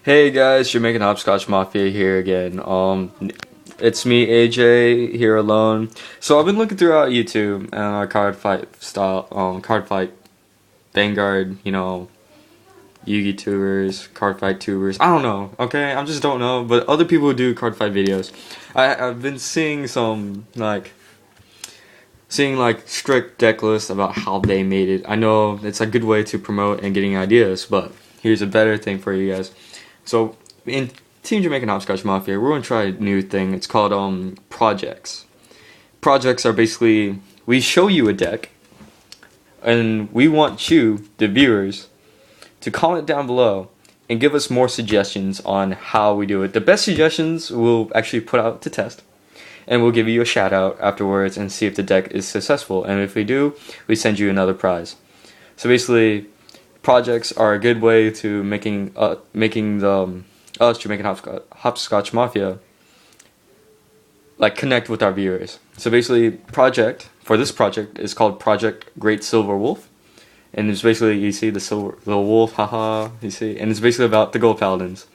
Hey guys, jamaicanscotchmafia here again. It's me, AJ, here alone. So I've been looking throughout YouTube and our Cardfight, Vanguard, Yugi tubers, Cardfight tubers. I don't know, okay? I just don't know, but other people do Cardfight videos. I've been seeing some, strict deck lists about how they made it. I know it's a good way to promote and getting ideas, but here's a better thing for you guys. So in Team Jamaican Hopscotch Mafia, we're gonna try a new thing. It's called projects. Projects are basically, we show you a deck, and we want you, the viewers, to comment down below and give us more suggestions on how we do it. The best suggestions we'll actually put out to test, and we'll give you a shout out afterwards and see if the deck is successful. And if we do, we send you another prize. So basically, projects are a good way to making us Jamaican Hopscotch Mafia connect with our viewers. So basically, this project is called Project Great Silver Wolf, and it's basically, you see the wolf, haha, you see, and it's basically about the Gold Paladins.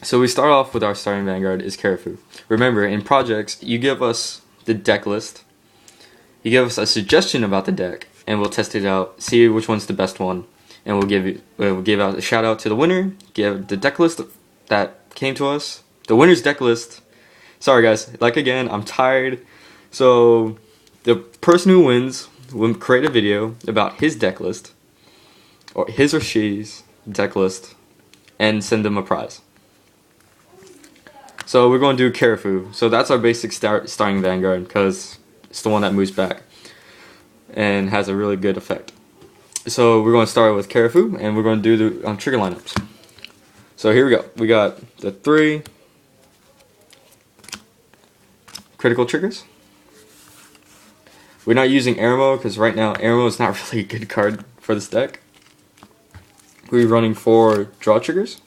So we start off with our starting Vanguard is Karafu. Remember, in projects, you give us the deck list, you give us a suggestion about the deck, and we'll test it out, see which one's the best one, and we'll give out a shout out to the winner, give the deck list that came to us, the winner's deck list. Sorry guys, again, I'm tired. So the person who wins will create a video about his deck list, or his or she's deck list, and send them a prize. So we're going to do Karafu. So that's our basic starting Vanguard, because it's the one that moves back and has a really good effect. So we're going to start with Karafu, and we're going to do the trigger lineups. So here we go. We got the 3 critical triggers. We're not using Aramo because right now Aramo is not really a good card for this deck. We're running 4 draw triggers,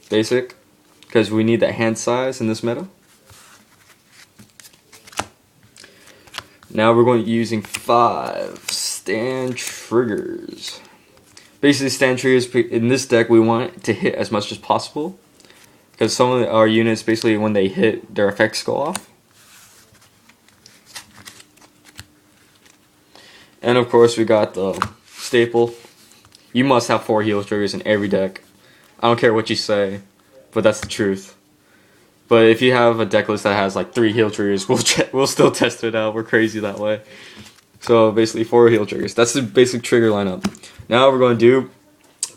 basic, because we need that hand size in this meta. Now we're going to be using 5 stand triggers. Basically, stand triggers in this deck, we want to hit as much as possible, because some of our units, basically when they hit, their effects go off. And of course, we got the staple. You must have 4 heal triggers in every deck. I don't care what you say, but that's the truth. But if you have a deck list that has 3 heal triggers, we'll still test it out. We're crazy that way. So basically 4 heal triggers. That's the basic trigger lineup. Now we're going to do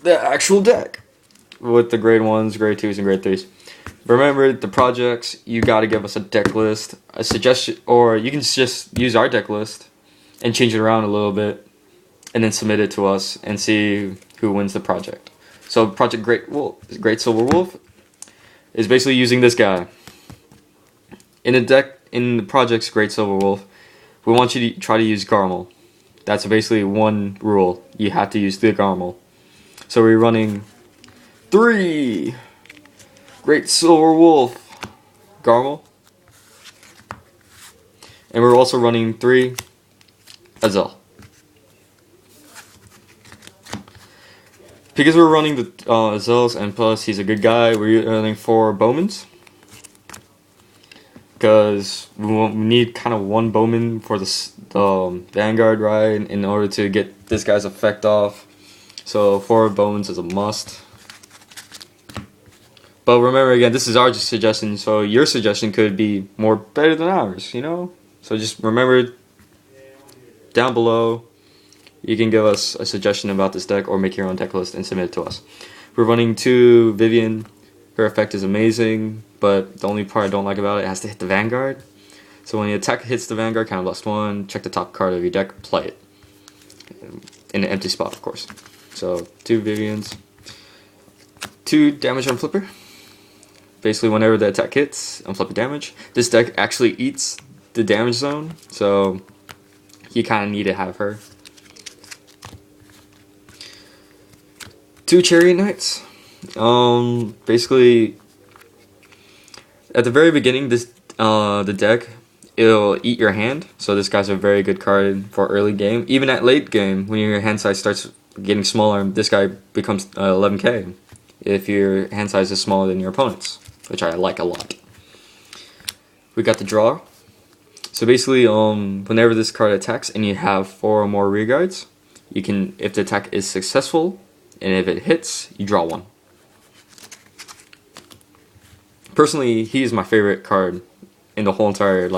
the actual deck with the grade 1s, grade 2s, and grade 3s. Remember, the projects, you got to give us a deck list, a suggestion, or you can just use our deck list and change it around a little bit, and then submit it to us and see who wins the project. So Project Great Silver Wolf is basically using this guy. In the project's Great Silver Wolf, we want you to try to use Garmal. That's basically one rule. You have to use the Garmal. So we're running 3 Great Silver Wolf Garmal. And we're also running 3 Azel. Because we're running the Azels, and plus he's a good guy, we're running 4 Bowmans. Because we need kind of 1 Bowman for the Vanguard ride in order to get this guy's effect off. So 4 Bowmans is a must. But remember, again, this is our suggestion, so your suggestion could be better than ours, So just remember, down below, you can give us a suggestion about this deck or make your own deck list and submit it to us. We're running 2 Vivian. Her effect is amazing, but the only part I don't like about it has to hit the Vanguard. So when the attack hits the Vanguard, count +1, check the top card of your deck, play it. In an empty spot, of course. So 2 Vivians. 2 damage on Flipper. Basically, whenever the attack hits, unflip the damage. This deck actually eats the damage zone, so you kind of need to have her. 2 Chariot Knights. Basically, at the very beginning, the deck, it'll eat your hand. So this guy's a very good card for early game. Even at late game, when your hand size starts getting smaller, this guy becomes 11k. if your hand size is smaller than your opponent's, which I like a lot. We got the draw. So basically, whenever this card attacks and you have 4 or more rear guards, you can, if the attack is successful, and if it hits, you draw 1. Personally, he is my favorite card in the whole entire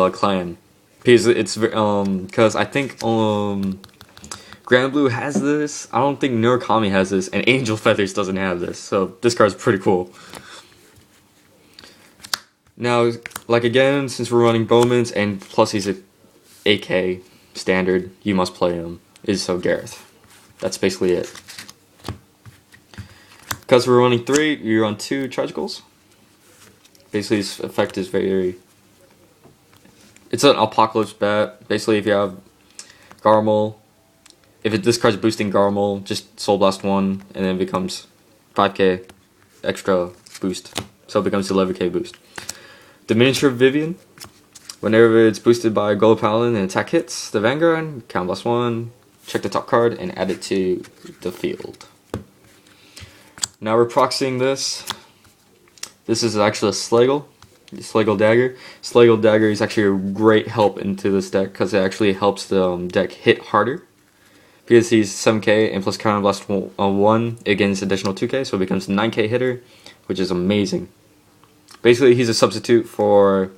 clan, because it's because I think Grand Blue has this. I don't think Murakami has this, and Angel Feathers doesn't have this. So this card's pretty cool. Now, again, since we're running Bowman's, and plus he's a AK standard, you must play him, is so Gareth. That's basically it. Because we're running 3, you run 2 Tragicals. Basically, his effect is it's an Apocalypse bat. Basically, if you have Garmal, this card's boosting Garmal, just Soul Blast 1, and then it becomes 5k extra boost. So it becomes 11k boost. The Miniature Vivian, whenever it's boosted by Gold Paladin and attack hits the Vanguard, count plus 1, check the top card, and add it to the field. Now we're proxying this. This is actually a Slagle Dagger. Slagle Dagger is actually a great help into this deck because it actually helps the deck hit harder. Because he's 7k and plus counter blast 1, it gains additional 2k, so it becomes a 9k hitter, which is amazing. Basically, he's a substitute for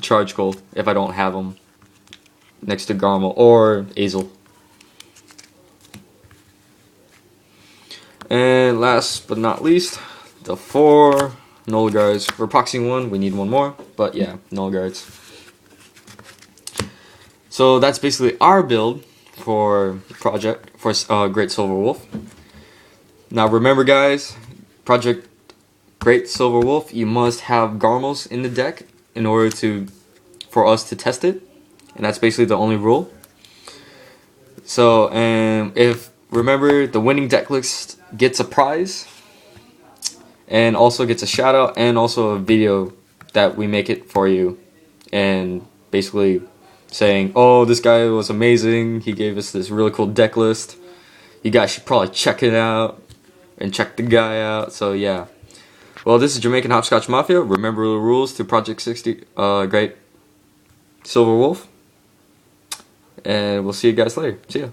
Charge Gold if I don't have him next to Garmal or Azel. And last but not least, the 4 Null Guards. We're proxying 1, we need 1 more, but yeah, Null Guards. So that's basically our build for Great Silver Wolf. Now remember, guys, Project Great Silver Wolf, you must have Garmals in the deck in order for us to test it, and that's basically the only rule. So, remember, the winning deck list gets a prize, and also gets a shout out, and also a video that we make it for you, and basically saying, oh, this guy was amazing, he gave us this really cool deck list, you guys should probably check it out, and check the guy out. So yeah. Well, this is Jamaican Hopscotch Mafia. Remember the rules to Project 60 Great Silver Wolf, and we'll see you guys later. See ya.